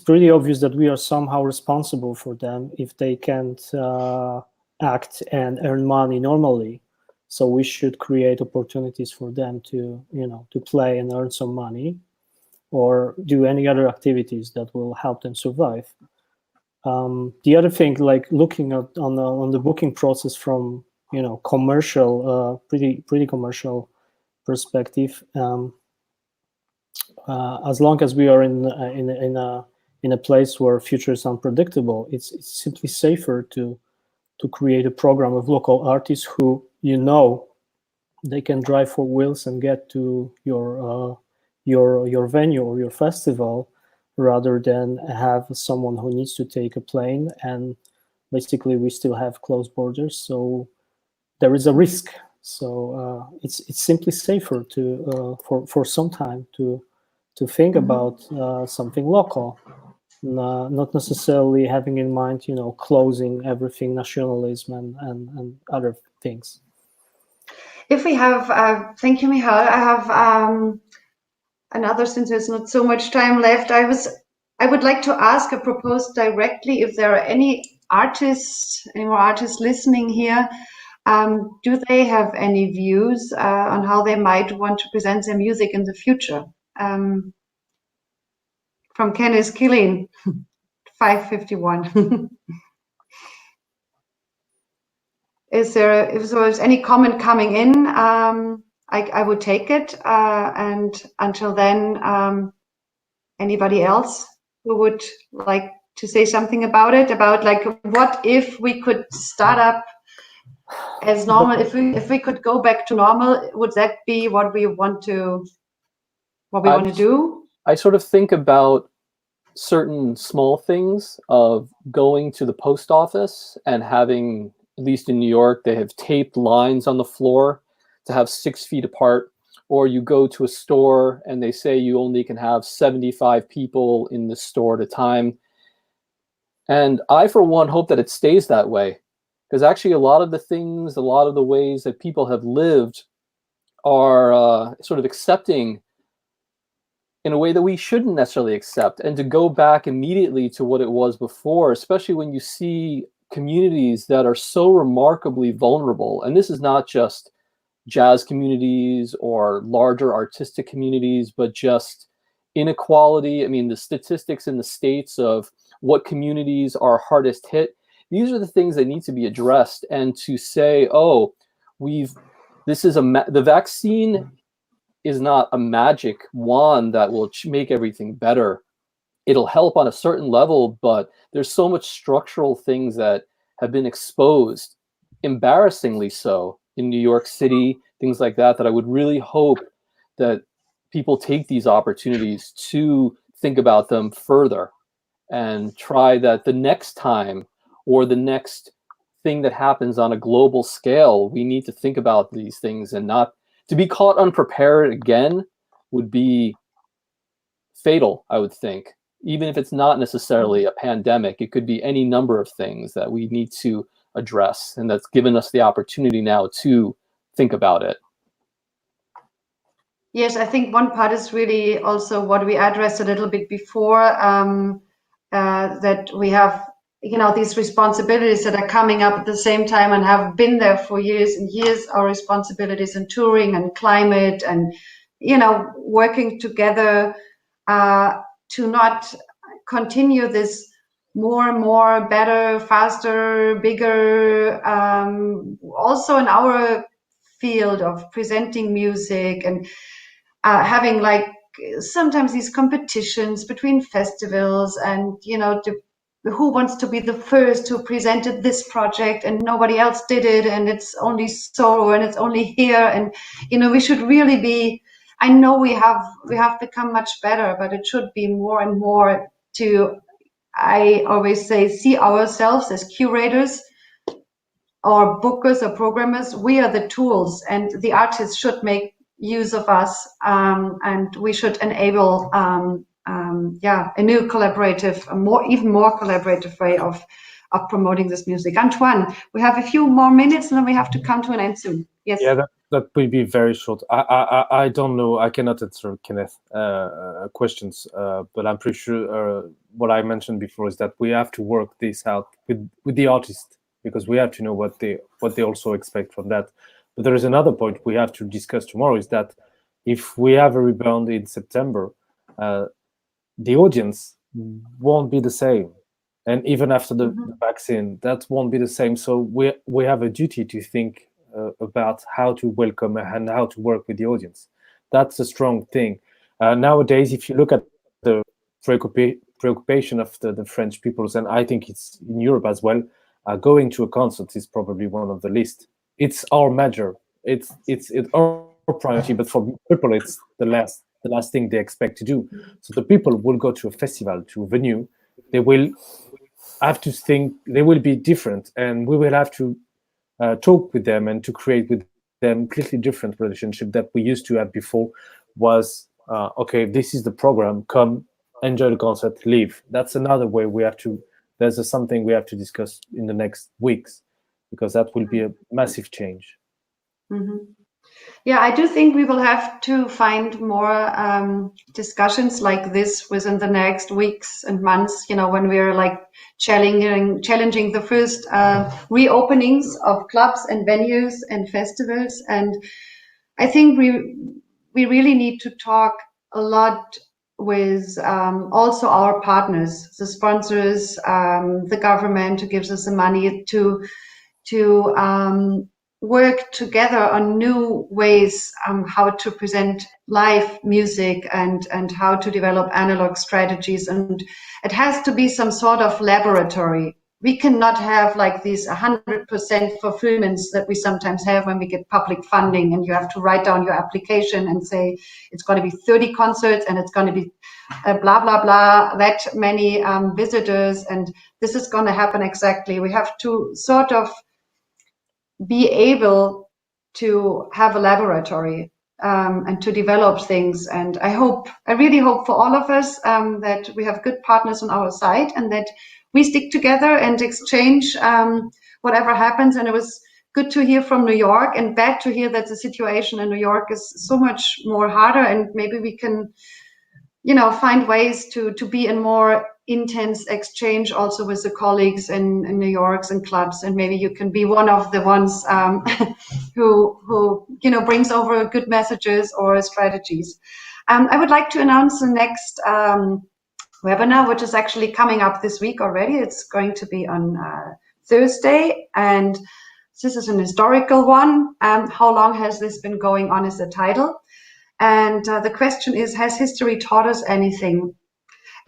pretty obvious that we are somehow responsible for them if they can't act and earn money normally. So we should create opportunities for them to play and earn some money, or do any other activities that will help them survive. The other thing, like looking at on the booking process from commercial, pretty commercial perspective. As long as we are in a place where future is unpredictable, it's simply safer to create a program of local artists who they can drive 4 wheels and get to your venue or your festival, rather than have someone who needs to take a plane, and basically we still have closed borders, so there is a risk. So it's simply safer to for some time to think about something local, not necessarily having in mind closing everything, nationalism and other things. If we have, thank you, Michal. I have another, since there's not so much time left, I would like to ask or propose directly if there are any more artists listening here. Do they have any views on how they might want to present their music in the future? From Kenneth Killeen, 551. If there's any comment coming in, I would take it. And until then, anybody else who would like to say something about it? About like, what if we could start up as normal? If we could go back to normal, would that be what we want to do? I sort of think about certain small things of going to the post office and having, at least in New York, they have taped lines on the floor to have 6 feet apart. Or you go to a store and they say you only can have 75 people in the store at a time. And I, for one, hope that it stays that way. Because actually a lot of the things, a lot of the ways that people have lived are sort of accepting in a way that we shouldn't necessarily accept. And to go back immediately to what it was before, especially when you see communities that are so remarkably vulnerable. And this is not just jazz communities or larger artistic communities, but just inequality. I mean, the statistics in the States of what communities are hardest hit, these are the things that need to be addressed. And to say, oh, the vaccine is not a magic wand that will make everything better. It'll help on a certain level, but there's so much structural things that have been exposed, embarrassingly so, in New York City, things like that, that I would really hope that people take these opportunities to think about them further and try that the next time or the next thing that happens on a global scale, we need to think about these things, and not to be caught unprepared again would be fatal, I would think. Even if it's not necessarily a pandemic, it could be any number of things that we need to address, and that's given us the opportunity now to think about it. Yes, I think one part is really also what we addressed a little bit before, that we have, these responsibilities that are coming up at the same time and have been there for years and years, our responsibilities in touring and climate and, working together to not continue this more and more, better, faster, bigger, also in our field of presenting music and having like sometimes these competitions between festivals and, who wants to be the first who presented this project and nobody else did it and it's only solo and it's only here. And, we should really be, I know we have become much better, but it should be more and more to, I always say, see ourselves as curators or bookers or programmers. We are the tools and the artists should make use of us, and we should enable a new collaborative, even more collaborative way of promoting this music. Antoine, we have a few more minutes and then we have to come to an end soon. Yes. Yeah, that will be very short. I don't know. I cannot answer Kenneth questions, but I'm pretty sure what I mentioned before is that we have to work this out with the artist, because we have to know what they also expect from that. But there is another point we have to discuss tomorrow, is that if we have a rebound in September, the audience won't be the same. And even after the vaccine, that won't be the same. So we have a duty to think about how to welcome and how to work with the audience. That's a strong thing. Nowadays, if you look at the preoccupation of the French peoples, and I think it's in Europe as well, going to a concert is probably one of the least. It's our major. It's our priority, but for people, it's the last thing they expect to do. So the people will go to a festival, to a venue. They will have to think. They will be different, and we will have to talk with them and to create with them completely different relationship that we used to have before. Was okay, this is the program. Come, enjoy the concert, leave. That's another way we have to. There's something we have to discuss in the next weeks, because that will be a massive change. Mm-hmm. Yeah, I do think we will have to find more discussions like this within the next weeks and months, you know, when we're like challenging the first reopenings of clubs and venues and festivals. And I think we really need to talk a lot with also our partners, the sponsors, the government who gives us the money to work together on new ways how to present live music and how to develop analog strategies. And it has to be some sort of laboratory. We cannot have like these 100% fulfillments that we sometimes have when we get public funding and you have to write down your application and say it's going to be 30 concerts and it's going to be blah, blah, blah, that many visitors, and this is going to happen exactly. We have to sort of be able to have a laboratory and to develop things. And I really hope for all of us that we have good partners on our side and that we stick together and exchange whatever happens. And it was good to hear from New York and bad to hear that the situation in New York is so much more harder, and maybe we can, you know, find ways to be in more intense exchange also with the colleagues in New York and clubs, and maybe you can be one of the ones who you know brings over good messages or strategies. I would like to announce the next webinar, which is actually coming up this week already. It's going to be on Thursday, and this is an historical one. How long has this been going on is the title. And the question is, has history taught us anything?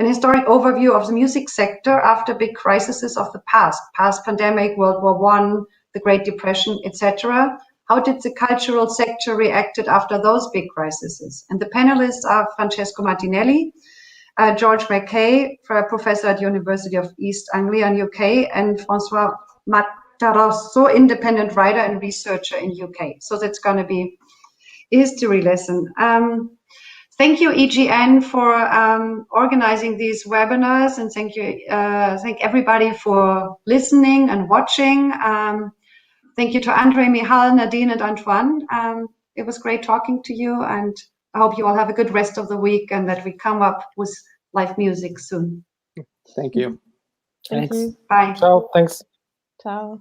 An historic overview of the music sector after big crises of the past pandemic, World War I, the Great Depression, etc. How did the cultural sector reacted after those big crises? And the panelists are Francesco Martinelli, George Mackay, professor at University of East Anglia in UK, and François Matarosso, independent writer and researcher in UK. So that's going to be a history lesson. Thank you, EJN, for organizing these webinars, and thank everybody for listening and watching. Thank you to Andrey, Michal, Nadine, and Antoine. It was great talking to you, and I hope you all have a good rest of the week and that we come up with live music soon. Thank you. Thank you. Bye. Ciao. Thanks. Ciao.